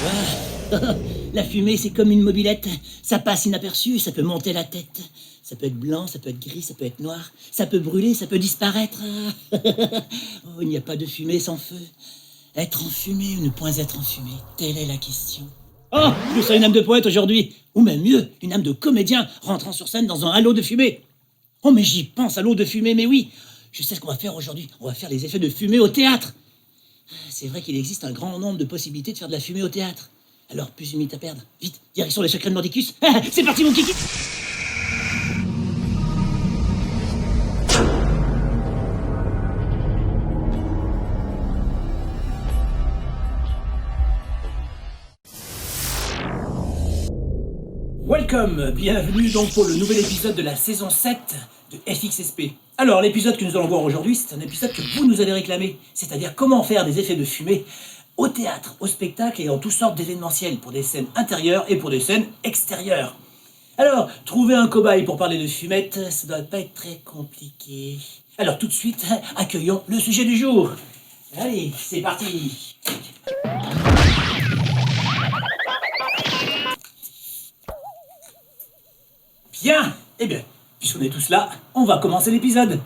Ah, la fumée, c'est comme une mobilette. Ça passe inaperçu, ça peut monter la tête. Ça peut être blanc, ça peut être gris, ça peut être noir. Ça peut brûler, ça peut disparaître. Oh, il n'y a pas de fumée sans feu. Être enfumé ou ne point être enfumé, telle est la question. Oh, je serai une âme de poète aujourd'hui. Ou même mieux, une âme de comédien rentrant sur scène dans un halo de fumée. Oh, mais j'y pense, halo de fumée, mais oui. Je sais ce qu'on va faire aujourd'hui. On va faire les effets de fumée au théâtre. C'est vrai qu'il existe un grand nombre de possibilités de faire de la fumée au théâtre. Alors, plus une minute à perdre. Vite, direction les secrets de Mordicus. C'est parti, mon kiki. Welcome, bienvenue donc pour le nouvel épisode de la saison 7 de FXSP. Alors, l'épisode que nous allons voir aujourd'hui, c'est un épisode que vous nous avez réclamé, c'est-à-dire comment faire des effets de fumée au théâtre, au spectacle et dans toutes sortes d'événementiels, pour des scènes intérieures et pour des scènes extérieures. Alors, trouver un cobaye pour parler de fumette, ça doit pas être très compliqué. Alors, tout de suite, accueillons le sujet du jour. Allez, c'est parti. Bien, eh bien, puisqu'on est tous là, on va commencer l'épisode.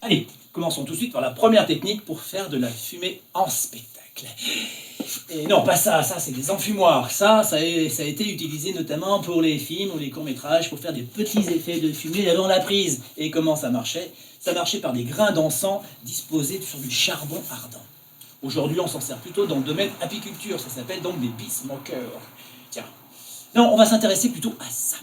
Allez, commençons tout de suite par la première technique pour faire de la fumée en spectacle. Et non, pas ça, ça c'est des enfumoirs. Ça a été utilisé notamment pour les films ou les courts-métrages pour faire des petits effets de fumée avant la prise. Et comment ça marchait? Ça marchait par des grains d'encens disposés sur du charbon ardent. Aujourd'hui, on s'en sert plutôt dans le domaine apiculture, ça s'appelle donc des bee smokers. Tiens, non, on va s'intéresser plutôt à ça.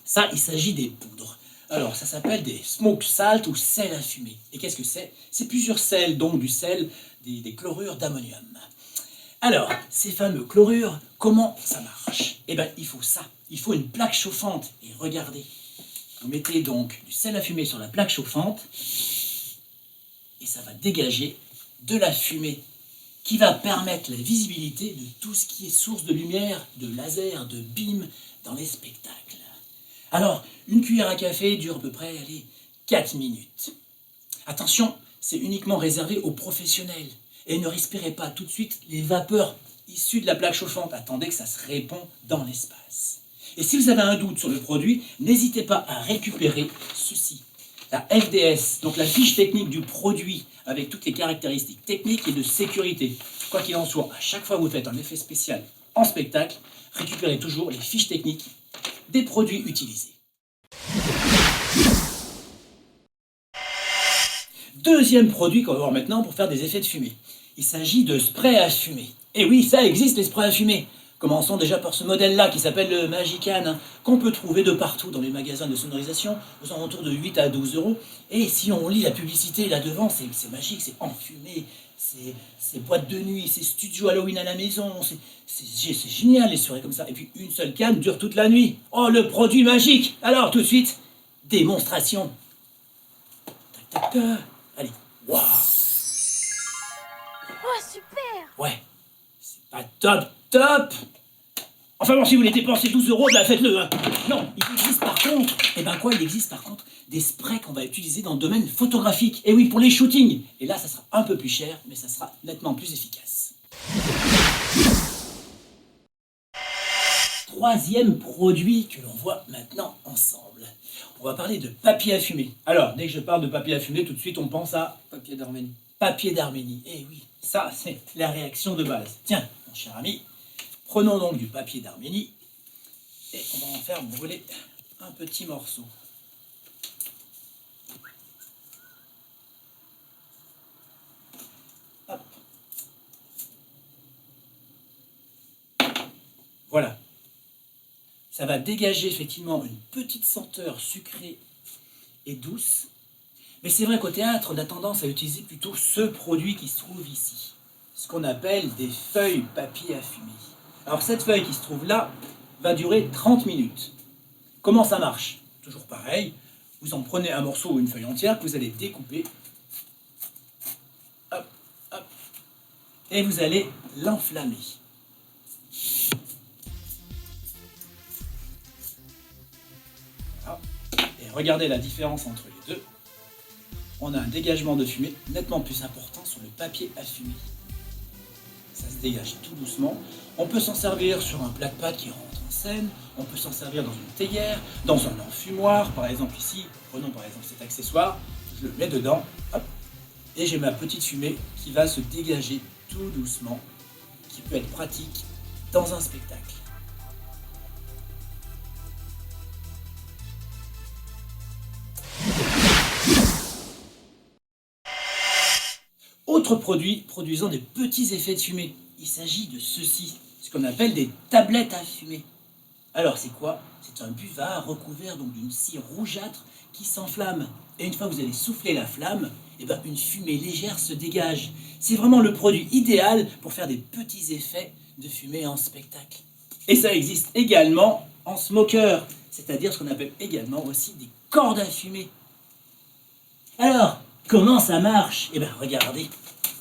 Ça, il s'agit des poudres. Alors, ça s'appelle des smoke salt ou sel à fumer. Et qu'est-ce que c'est? C'est plusieurs sels, donc du sel, des chlorures d'ammonium. Alors, ces fameux chlorures, comment ça marche? Eh bien, il faut ça. Il faut une plaque chauffante. Et regardez, vous mettez donc du sel à fumer sur la plaque chauffante et ça va dégager de la fumée qui va permettre la visibilité de tout ce qui est source de lumière, de laser, de beam dans les spectacles. Alors, une cuillère à café dure à peu près, 4 minutes. Attention, c'est uniquement réservé aux professionnels. Et ne respirez pas tout de suite les vapeurs issues de la plaque chauffante. Attendez que ça se répand dans l'espace. Et si vous avez un doute sur le produit, n'hésitez pas à récupérer ceci. La FDS, donc la fiche technique du produit avec toutes les caractéristiques techniques et de sécurité. Quoi qu'il en soit, à chaque fois que vous faites un effet spécial en spectacle, récupérez toujours les fiches techniques des produits utilisés. Deuxième produit qu'on va voir maintenant pour faire des effets de fumée. Il s'agit de spray à fumer. Et oui, ça existe les sprays à fumer. Commençons déjà par ce modèle-là qui s'appelle le Magican, qu'on peut trouver de partout dans les magasins de sonorisation, aux alentours de 8 à 12 euros. Et si on lit la publicité là devant, c'est magique, c'est enfumé, c'est boîte de nuit, c'est studio Halloween à la maison, c'est génial les soirées comme ça. Et puis une seule canne dure toute la nuit. Oh, le produit magique! Alors tout de suite, démonstration. Tac, tac, tac. Allez, waouh! Oh, super! Ouais, c'est pas top! Enfin bon, si vous voulez dépenser 12 euros, bah faites-le, hein. Non, il existe par contre, il existe par contre des sprays qu'on va utiliser dans le domaine photographique. Et oui, pour les shootings. Et là, ça sera un peu plus cher, mais ça sera nettement plus efficace. Troisième produit que l'on voit maintenant ensemble. On va parler de papier à fumer. Alors, dès que je parle de papier à fumer, tout de suite on pense à Papier d'Arménie. papier d'Arménie. Eh oui, ça c'est la réaction de base. Tiens, mon cher ami, prenons donc du papier d'Arménie et on va en faire brûler un petit morceau. Hop. Voilà. Ça va dégager effectivement une petite senteur sucrée et douce. Mais c'est vrai qu'au théâtre, on a tendance à utiliser plutôt ce produit qui se trouve ici. Ce qu'on appelle des feuilles papier à fumer. Alors cette feuille qui se trouve là va durer 30 minutes. Comment ça marche? Toujours pareil, vous en prenez un morceau ou une feuille entière que vous allez découper. Hop, hop. Et vous allez l'enflammer. Voilà. Et regardez la différence entre les deux. On a un dégagement de fumée nettement plus important sur le papier à fumer. Ça se dégage tout doucement. On peut s'en servir sur un plat de pâtes qui rentre en scène, on peut s'en servir dans une théière, dans un enfumoir, par exemple ici, prenons par exemple cet accessoire, je le mets dedans, hop, et j'ai ma petite fumée qui va se dégager tout doucement, qui peut être pratique dans un spectacle. Autre produit produisant des petits effets de fumée. Il s'agit de ceci, ce qu'on appelle des tablettes à fumer. Alors c'est quoi? C'est un buvard recouvert donc d'une cire rougeâtre qui s'enflamme. Et une fois que vous allez souffler la flamme, une fumée légère se dégage. C'est vraiment le produit idéal pour faire des petits effets de fumée en spectacle. Et ça existe également en smoker, c'est-à-dire ce qu'on appelle également aussi des cordes à fumer. Alors, comment ça marche? Regardez,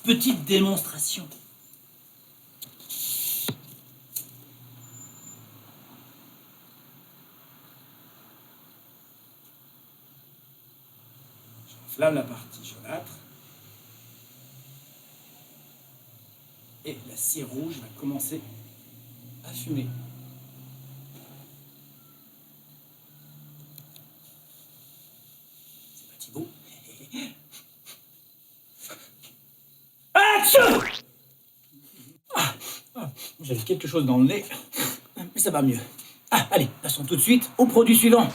petite démonstration. J'enflamme la partie jaunâtre. Et la cire rouge va commencer à fumer. C'est pas Thibaut. J'avais quelque chose dans le nez, mais ça va mieux. Allez, passons tout de suite au produit suivant.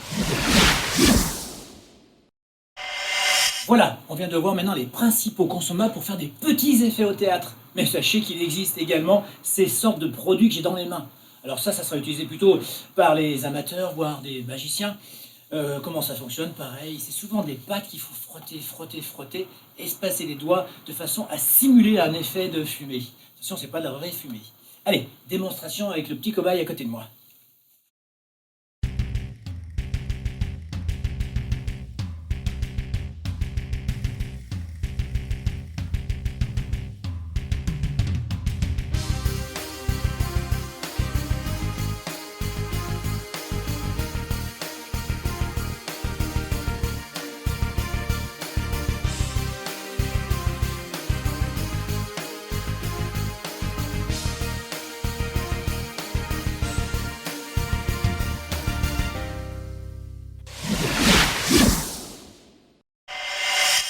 Voilà, on vient de voir maintenant les principaux consommables pour faire des petits effets au théâtre. Mais sachez qu'il existe également ces sortes de produits que j'ai dans les mains. Alors ça sera utilisé plutôt par les amateurs, voire des magiciens. Comment ça fonctionne? Pareil, c'est souvent des pâtes qu'il faut frotter, espacer les doigts de façon à simuler un effet de fumée. Attention, c'est pas de la vraie fumée. Allez, démonstration avec le petit cobaye à côté de moi.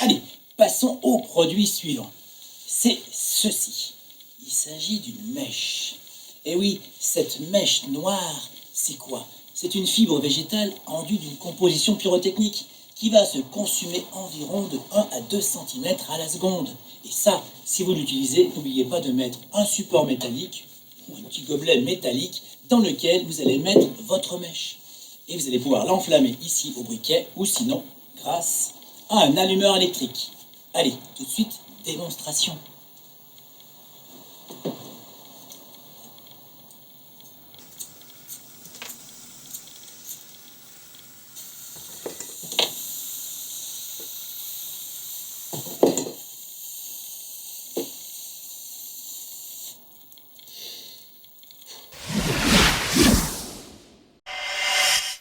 Allez, passons au produit suivant. C'est ceci. Il s'agit d'une mèche. Et oui, cette mèche noire, c'est quoi? C'est une fibre végétale enduite d'une composition pyrotechnique qui va se consumer environ de 1 à 2 cm à la seconde. Et ça, si vous l'utilisez, n'oubliez pas de mettre un support métallique ou un petit gobelet métallique dans lequel vous allez mettre votre mèche. Et vous allez pouvoir l'enflammer ici au briquet ou sinon grâce à un allumeur électrique. Allez, tout de suite, démonstration.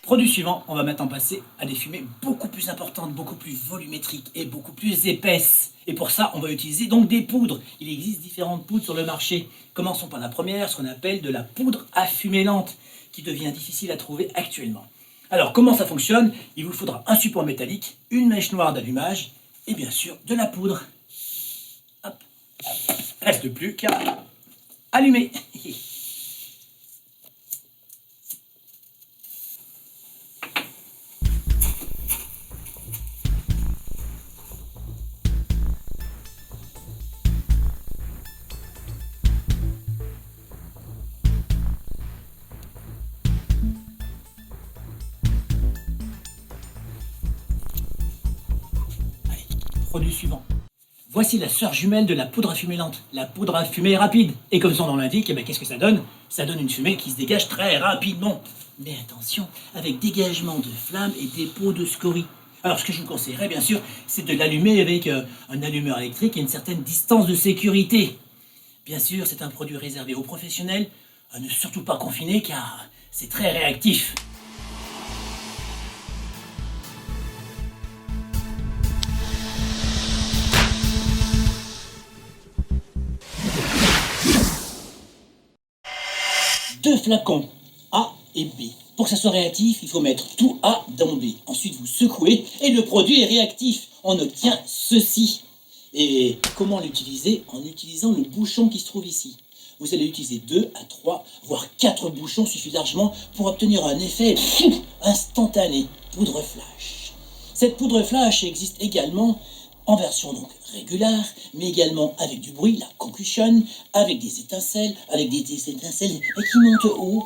Produit suivant, on va maintenant passer à des fumées beaucoup plus importantes, beaucoup plus volumétriques et beaucoup plus épaisses. Et pour ça, on va utiliser donc des poudres. Il existe différentes poudres sur le marché. Commençons par la première, ce qu'on appelle de la poudre à fumée lente, qui devient difficile à trouver actuellement. Alors, comment ça fonctionne? Il vous faudra un support métallique, une mèche noire d'allumage et bien sûr de la poudre. Hop. Reste plus qu'à allumer. Produit suivant. Voici la sœur jumelle de la poudre à fumée lente, la poudre à fumée rapide. Et comme son nom l'indique, qu'est-ce que ça donne? Ça donne une fumée qui se dégage très rapidement. Mais attention, avec dégagement de flammes et dépôt de scories. Alors ce que je vous conseillerais bien sûr, c'est de l'allumer avec un allumeur électrique et une certaine distance de sécurité. Bien sûr, c'est un produit réservé aux professionnels, à ne surtout pas confiner car c'est très réactif. flacons A et B. Pour que ça soit réactif, il faut mettre tout A dans B. Ensuite, vous secouez et le produit est réactif. On obtient ceci. Et comment l'utiliser? En utilisant le bouchon qui se trouve ici. Vous allez utiliser 2 à 3, voire 4 bouchons suffit largement pour obtenir un effet instantané. Poudre flash. Cette poudre flash existe également en version donc régulière, mais également avec du bruit, la concussion, avec des étincelles qui montent haut,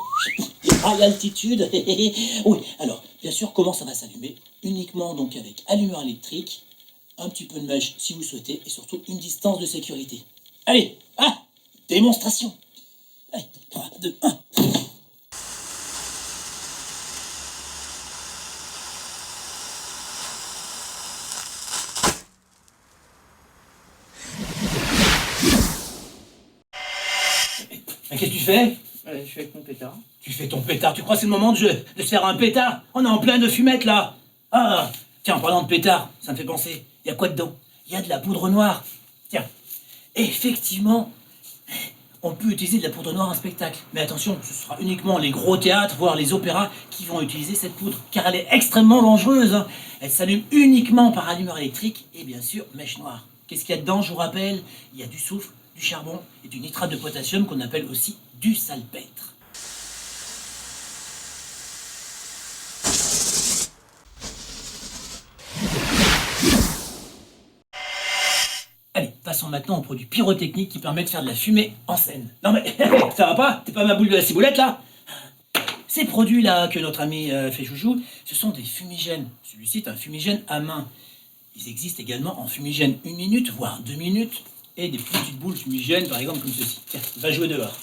à altitude. Oui, alors, bien sûr, comment ça va s'allumer? Uniquement donc avec allumeur électrique, un petit peu de mèche si vous souhaitez, et surtout une distance de sécurité. Allez, démonstration. Allez, 3, 2, 1. Qu'est-ce que tu fais? Je suis avec mon pétard. Tu fais ton pétard, tu crois que c'est le moment de se faire un pétard? On est en plein de fumette là. Ah, tiens, en parlant de pétard, ça me fait penser. Il y a quoi dedans? Il y a de la poudre noire. Tiens, effectivement, on peut utiliser de la poudre noire en spectacle. Mais attention, ce sera uniquement les gros théâtres, voire les opéras, qui vont utiliser cette poudre. Car elle est extrêmement dangereuse. Elle s'allume uniquement par allumeur électrique et bien sûr, mèche noire. Qu'est-ce qu'il y a dedans, je vous rappelle? Il y a du soufre, du charbon et du nitrate de potassium qu'on appelle aussi du salpêtre. Allez, passons maintenant au produit pyrotechnique qui permet de faire de la fumée en scène. Non mais, ça va pas? T'es pas ma boule de la ciboulette là? Ces produits-là que notre ami fait chouchou, ce sont des fumigènes. Celui-ci est un fumigène à main. Ils existent également en fumigène 1 minute, voire 2 minutes, et des petites boules fumigènes, par exemple comme ceci. Tiens, va jouer dehors.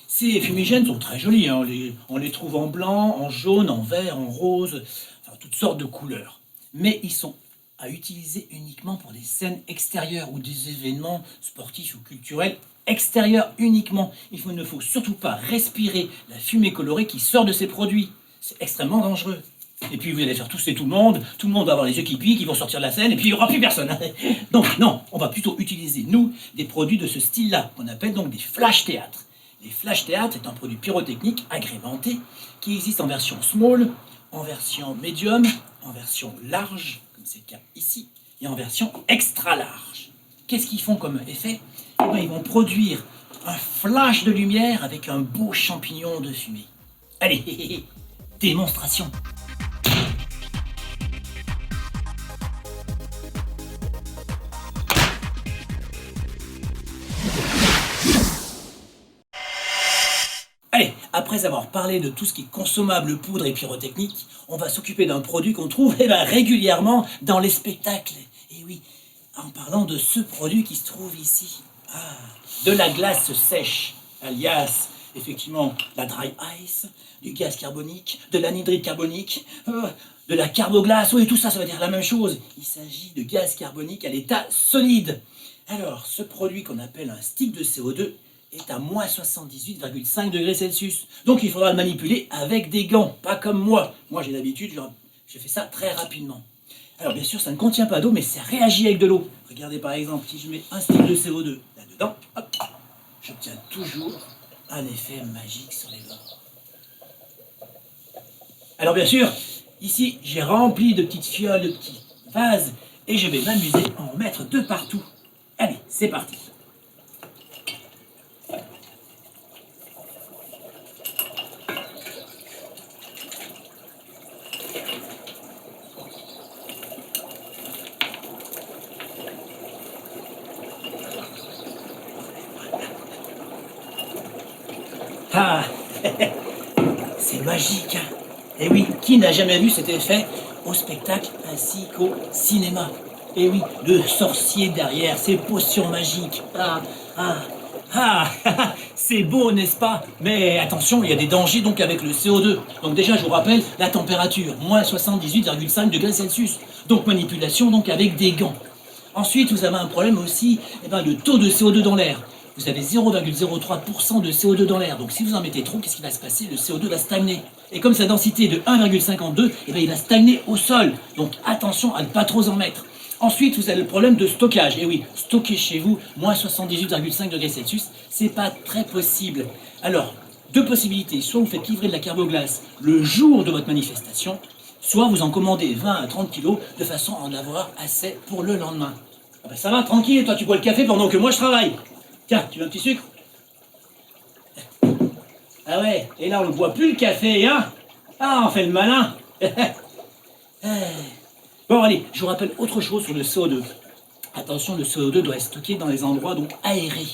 Ces fumigènes sont très jolis, hein. On les trouve en blanc, en jaune, en vert, en rose, enfin toutes sortes de couleurs. Mais ils sont à utiliser uniquement pour des scènes extérieures ou des événements sportifs ou culturels extérieurs uniquement. Ne faut surtout pas respirer la fumée colorée qui sort de ces produits. C'est extrêmement dangereux. Et puis vous allez faire tousser tout le monde va avoir les yeux qui piquent, ils vont sortir de la scène, et puis il n'y aura plus personne. Donc non, on va plutôt utiliser, nous, des produits de ce style-là, qu'on appelle donc des flash théâtres. Les flash théâtres est un produit pyrotechnique agrémenté, qui existe en version small, en version medium, en version large, comme c'est le cas ici, et en version extra large. Qu'est-ce qu'ils font comme effet? Eh bien, ils vont produire un flash de lumière avec un beau champignon de fumée. Allez, démonstration. Allez, après avoir parlé de tout ce qui est consommable, poudre et pyrotechnique, on va s'occuper d'un produit qu'on trouve régulièrement dans les spectacles. Et oui, en parlant de ce produit qui se trouve ici. De la glace sèche, alias, effectivement, la dry ice, du gaz carbonique, de l'anhydride carbonique, de la carboglace, oui, tout ça, ça veut dire la même chose. Il s'agit de gaz carbonique à l'état solide. Alors, ce produit qu'on appelle un stick de CO2 est à moins 78,5 degrés Celsius. Donc il faudra le manipuler avec des gants, pas comme moi. Moi j'ai l'habitude, je fais ça très rapidement. Alors bien sûr ça ne contient pas d'eau, mais ça réagit avec de l'eau. Regardez par exemple, si je mets un stick de CO2 là-dedans, hop, j'obtiens toujours un effet magique sur les bords. Alors bien sûr, ici j'ai rempli de petites fioles, de petits vases, et je vais m'amuser à en mettre de partout. Allez, c'est parti. Ah, c'est magique, hein. Et oui, qui n'a jamais vu cet effet au spectacle ainsi qu'au cinéma? Et oui, le sorcier derrière, ses potions magiques. C'est beau, n'est-ce pas? Mais attention, il y a des dangers donc avec le CO2. Donc déjà, je vous rappelle, la température, moins 78,5 degrés Celsius. Donc manipulation donc avec des gants. Ensuite, vous avez un problème aussi, le taux de CO2 dans l'air. Vous avez 0,03% de CO2 dans l'air. Donc si vous en mettez trop, qu'est-ce qui va se passer? Le CO2 va stagner. Et comme sa densité est de 1,52, il va stagner au sol. Donc attention à ne pas trop en mettre. Ensuite, vous avez le problème de stockage. Et oui, stocker chez vous, moins 78,5 degrés Celsius, c'est pas très possible. Alors, deux possibilités. Soit vous faites livrer de la carboglace le jour de votre manifestation, soit vous en commandez 20 à 30 kilos de façon à en avoir assez pour le lendemain. Ah ben ça va, tranquille, toi tu bois le café pendant que moi je travaille. Tiens, tu veux un petit sucre? Ah ouais, et là on ne boit plus le café, hein? Ah, on fait le malin. Bon allez, je vous rappelle autre chose sur le CO2. Attention, le CO2 doit être stocké dans des endroits donc aérés.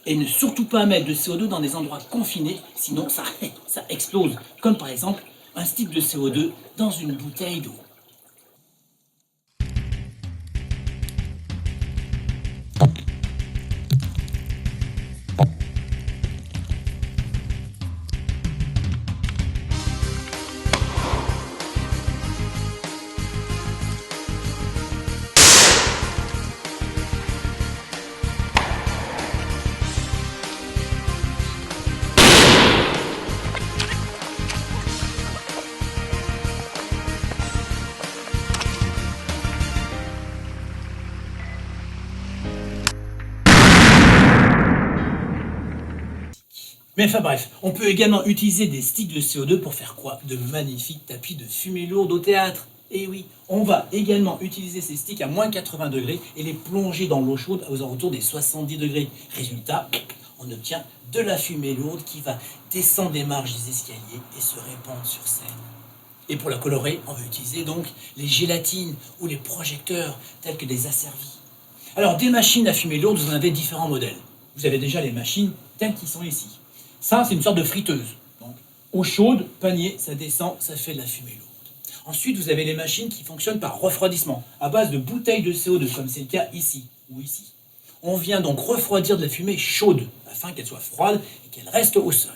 Et ne surtout pas mettre de CO2 dans des endroits confinés, sinon ça, ça explose. Comme par exemple un stick de CO2 dans une bouteille d'eau. Mais enfin bref, on peut également utiliser des sticks de CO2 pour faire quoi? De magnifiques tapis de fumée lourde au théâtre. Et oui, on va également utiliser ces sticks à moins 80 degrés et les plonger dans l'eau chaude aux alentours des 70 degrés. Résultat, on obtient de la fumée lourde qui va descendre des marches des escaliers et se répandre sur scène. Et pour la colorer, on va utiliser donc les gélatines ou les projecteurs tels que des asservis. Alors des machines à fumée lourde, vous en avez différents modèles. Vous avez déjà les machines telles qu'ils sont ici. Ça, c'est une sorte de friteuse. Donc, eau chaude, panier, ça descend, ça fait de la fumée lourde. Ensuite, vous avez les machines qui fonctionnent par refroidissement, à base de bouteilles de CO2, comme c'est le cas ici ou ici. On vient donc refroidir de la fumée chaude, afin qu'elle soit froide et qu'elle reste au sol.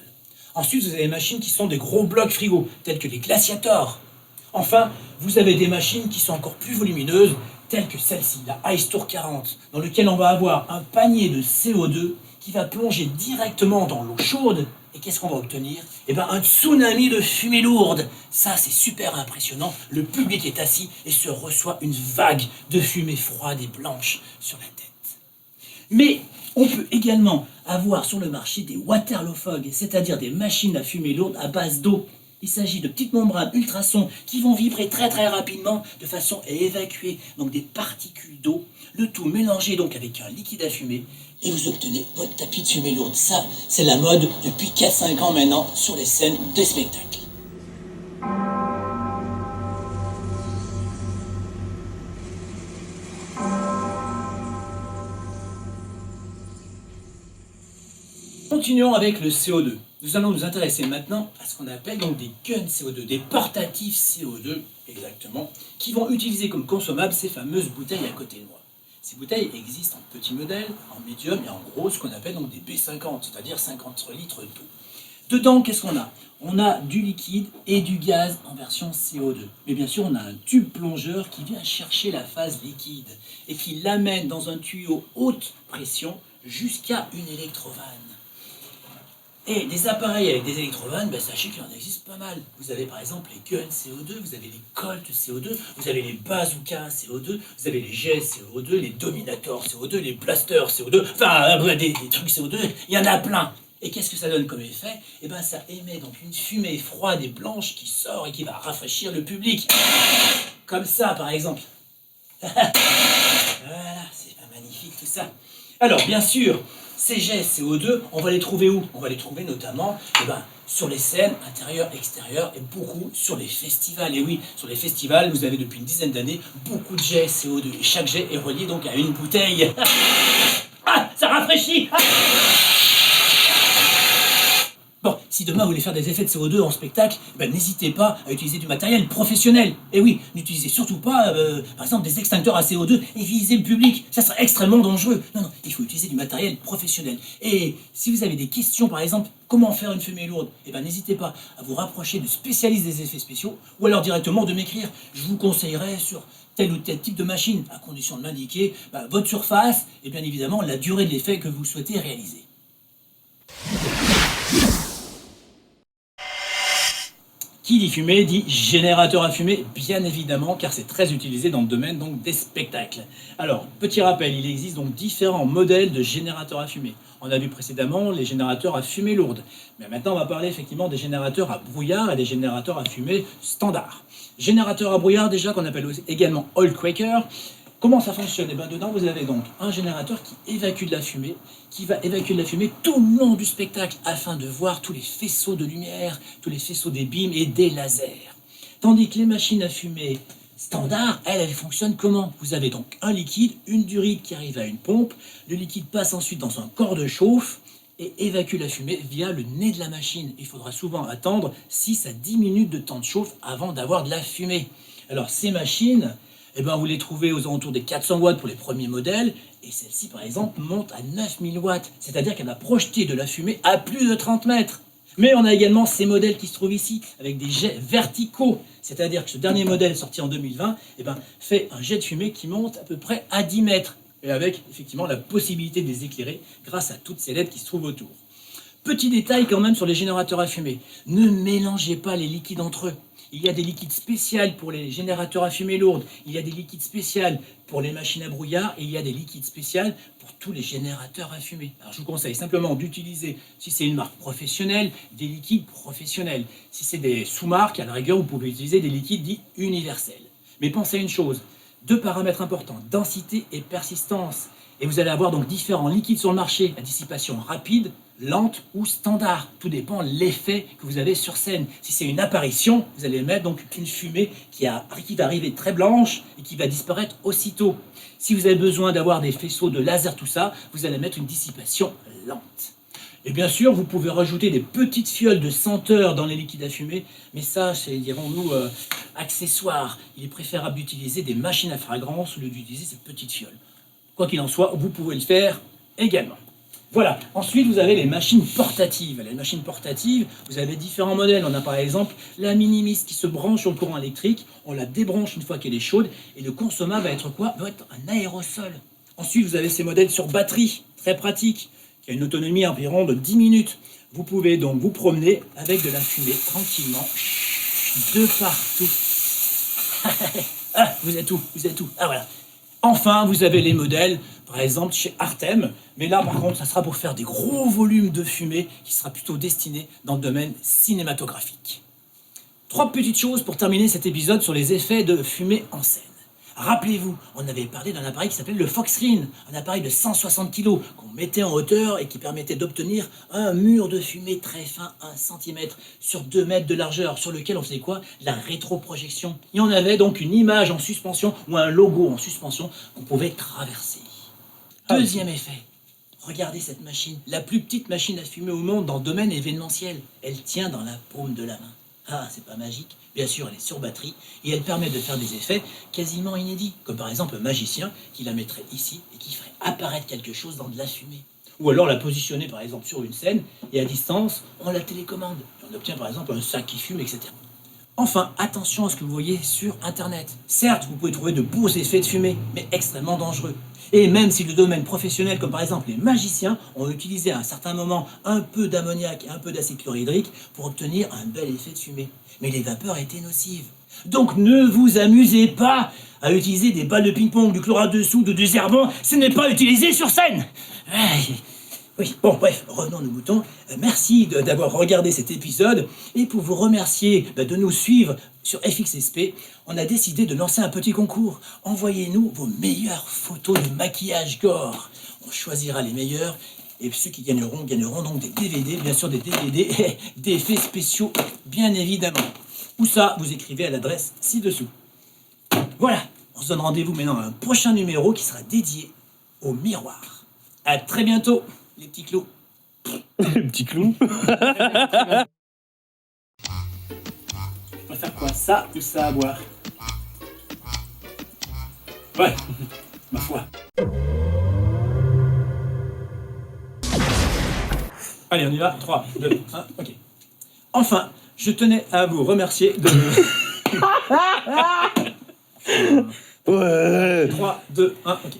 Ensuite, vous avez les machines qui sont des gros blocs frigo, tels que les glaciators. Enfin, vous avez des machines qui sont encore plus volumineuses, telles que celle-ci, la Ice Tour 40, dans lequel on va avoir un panier de CO2 qui va plonger directement dans l'eau chaude. Et qu'est-ce qu'on va obtenir? Eh bien, un tsunami de fumée lourde. Ça, c'est super impressionnant. Le public est assis et se reçoit une vague de fumée froide et blanche sur la tête. Mais on peut également avoir sur le marché des waterlowfog, c'est-à-dire des machines à fumée lourde à base d'eau. Il s'agit de petites membranes ultrasons qui vont vibrer très très rapidement de façon à évacuer donc des particules d'eau, le tout mélangé donc avec un liquide à fumer, et vous obtenez votre tapis de fumée lourde. Ça, c'est la mode depuis 4-5 ans maintenant sur les scènes des spectacles. Continuons avec le CO2. Nous allons nous intéresser maintenant à ce qu'on appelle donc des guns CO2, des portatifs CO2 exactement, qui vont utiliser comme consommable ces fameuses bouteilles à côté de moi. Ces bouteilles existent en petit modèle, en médium et en gros, ce qu'on appelle donc des B50, c'est-à-dire 50 litres d'eau. Dedans, qu'est-ce qu'on a? On a du liquide et du gaz en version CO2. Mais bien sûr, on a un tube plongeur qui vient chercher la phase liquide et qui l'amène dans un tuyau haute pression jusqu'à une électrovanne. Et des appareils avec des électrovannes, sachez qu'il en existe pas mal. Vous avez par exemple les guns CO2, vous avez les Colt CO2, vous avez les bazookas CO2, vous avez les jets CO2, les dominators CO2, les blasters CO2, enfin des trucs CO2, il y en a plein. Et qu'est-ce que ça donne comme effet? Eh bien ça émet donc une fumée froide et blanche qui sort et qui va rafraîchir le public. Comme ça par exemple. Voilà, c'est pas magnifique tout ça. Alors bien sûr, ces jets CO2, on va les trouver où? On va les trouver notamment sur les scènes intérieures, extérieures et beaucoup sur les festivals. Et oui, sur les festivals, vous avez depuis une dizaine d'années beaucoup de jets CO2. Et chaque jet est relié donc à une bouteille. Ah, ça rafraîchit! Ah. Bon, si demain vous voulez faire des effets de CO2 en spectacle, n'hésitez pas à utiliser du matériel professionnel. Et oui, n'utilisez surtout pas, par exemple, des extincteurs à CO2 et visez le public. Ça serait extrêmement dangereux. Non, il faut utiliser du matériel professionnel. Et si vous avez des questions, par exemple, comment faire une fumée lourde, n'hésitez pas à vous rapprocher de spécialistes des effets spéciaux ou alors directement de m'écrire. Je vous conseillerais sur tel ou tel type de machine, à condition de m'indiquer votre surface et bien évidemment la durée de l'effet que vous souhaitez réaliser. Qui dit fumée dit générateur à fumée, bien évidemment, car c'est très utilisé dans le domaine donc, des spectacles. Alors, petit rappel, il existe donc différents modèles de générateurs à fumée. On a vu précédemment les générateurs à fumée lourde. Mais maintenant, on va parler effectivement des générateurs à brouillard et des générateurs à fumée standard. Générateur à brouillard, déjà, qu'on appelle également oil quaker. Comment ça fonctionne? Et bien dedans, vous avez donc un générateur qui évacue de la fumée, qui va évacuer de la fumée tout le long du spectacle afin de voir tous les faisceaux de lumière, tous les faisceaux des beams et des lasers. Tandis que les machines à fumée standard, elles fonctionnent comment? Vous avez donc un liquide, une durite qui arrive à une pompe, le liquide passe ensuite dans un corps de chauffe et évacue la fumée via le nez de la machine. Il faudra souvent attendre 6 à 10 minutes de temps de chauffe avant d'avoir de la fumée. Alors ces machines, eh ben, vous les trouvez aux alentours des 400 watts pour les premiers modèles, et celle-ci par exemple monte à 9000 watts, c'est-à-dire qu'elle va projeter de la fumée à plus de 30 mètres. Mais on a également ces modèles qui se trouvent ici, avec des jets verticaux, c'est-à-dire que ce dernier modèle sorti en 2020 eh ben, fait un jet de fumée qui monte à peu près à 10 mètres, et avec effectivement la possibilité de les éclairer grâce à toutes ces LED qui se trouvent autour. Petit détail quand même sur les générateurs à fumée, ne mélangez pas les liquides entre eux. Il y a des liquides spéciaux pour les générateurs à fumée lourde, il y a des liquides spéciaux pour les machines à brouillard et il y a des liquides spéciaux pour tous les générateurs à fumée. Alors je vous conseille simplement d'utiliser, si c'est une marque professionnelle, des liquides professionnels. Si c'est des sous-marques, à la rigueur, vous pouvez utiliser des liquides dits universels. Mais pensez à une chose, deux paramètres importants, densité et persistance. Et vous allez avoir donc différents liquides sur le marché, à dissipation rapide, lente ou standard. Tout dépend de l'effet que vous avez sur scène. Si c'est une apparition, vous allez mettre donc une fumée qui va arriver très blanche et qui va disparaître aussitôt. Si vous avez besoin d'avoir des faisceaux de laser, tout ça, vous allez mettre une dissipation lente. Et bien sûr, vous pouvez rajouter des petites fioles de senteur dans les liquides à fumer, mais ça, c'est, dirons-nous, accessoire. Il est préférable d'utiliser des machines à fragrance au lieu d'utiliser ces petites fioles. Quoi qu'il en soit, vous pouvez le faire également. Voilà. Ensuite, vous avez les machines portatives. Les machines portatives, vous avez différents modèles. On a par exemple la Minimis qui se branche sur le courant électrique. On la débranche une fois qu'elle est chaude. Et le consommable va être quoi? Va être un aérosol. Ensuite, vous avez ces modèles sur batterie, très pratiques, qui a une autonomie environ de 10 minutes. Vous pouvez donc vous promener avec de la fumée tranquillement, de partout. Ah, vous êtes où? Vous êtes où? Ah voilà. Enfin, vous avez les modèles, par exemple, chez Artem. Mais là, par contre, ça sera pour faire des gros volumes de fumée qui sera plutôt destiné dans le domaine cinématographique. 3 petites choses pour terminer cet épisode sur les effets de fumée en scène. Rappelez-vous, on avait parlé d'un appareil qui s'appelait le Foxrine, un appareil de 160 kg qu'on mettait en hauteur et qui permettait d'obtenir un mur de fumée très fin, 1 cm, sur 2 mètres de largeur, sur lequel on faisait quoi? La rétroprojection. Et on avait donc une image en suspension ou un logo en suspension qu'on pouvait traverser. Deuxième effet, regardez cette machine, la plus petite machine à fumer au monde dans le domaine événementiel. Elle tient dans la paume de la main. Ah, c'est pas magique. Bien sûr, elle est sur batterie et elle permet de faire des effets quasiment inédits, comme par exemple un magicien qui la mettrait ici et qui ferait apparaître quelque chose dans de la fumée. Ou alors la positionner par exemple sur une scène et à distance, on la télécommande. Et on obtient par exemple un sac qui fume, etc. Enfin, attention à ce que vous voyez sur Internet. Certes, vous pouvez trouver de beaux effets de fumée, mais extrêmement dangereux. Et même si le domaine professionnel, comme par exemple les magiciens, ont utilisé à un certain moment un peu d'ammoniac et un peu d'acide chlorhydrique pour obtenir un bel effet de fumée. Mais les vapeurs étaient nocives. Donc ne vous amusez pas à utiliser des balles de ping-pong, du chlorate de soude ou du zircon, ce n'est pas utilisé sur scène. Oui, bon, bref, revenons à nos moutons. Merci d'avoir regardé cet épisode. Et pour vous remercier de nous suivre sur FXSP, on a décidé de lancer un petit concours. Envoyez-nous vos meilleures photos de maquillage gore. On choisira les meilleures. Et ceux qui gagneront donc des DVD, bien sûr des DVD d'effets spéciaux, bien évidemment. Où ça, vous écrivez à l'adresse ci-dessous. Voilà, on se donne rendez-vous maintenant à un prochain numéro qui sera dédié au miroir. À très bientôt, les petits clous. Les petits clous. On va faire quoi? Ça ou ça à boire? Ouais, ma foi. Allez, on y va. 3, 2, 1, ok. Enfin, je tenais à vous remercier de... Ouais. 3, 2, 1, ok.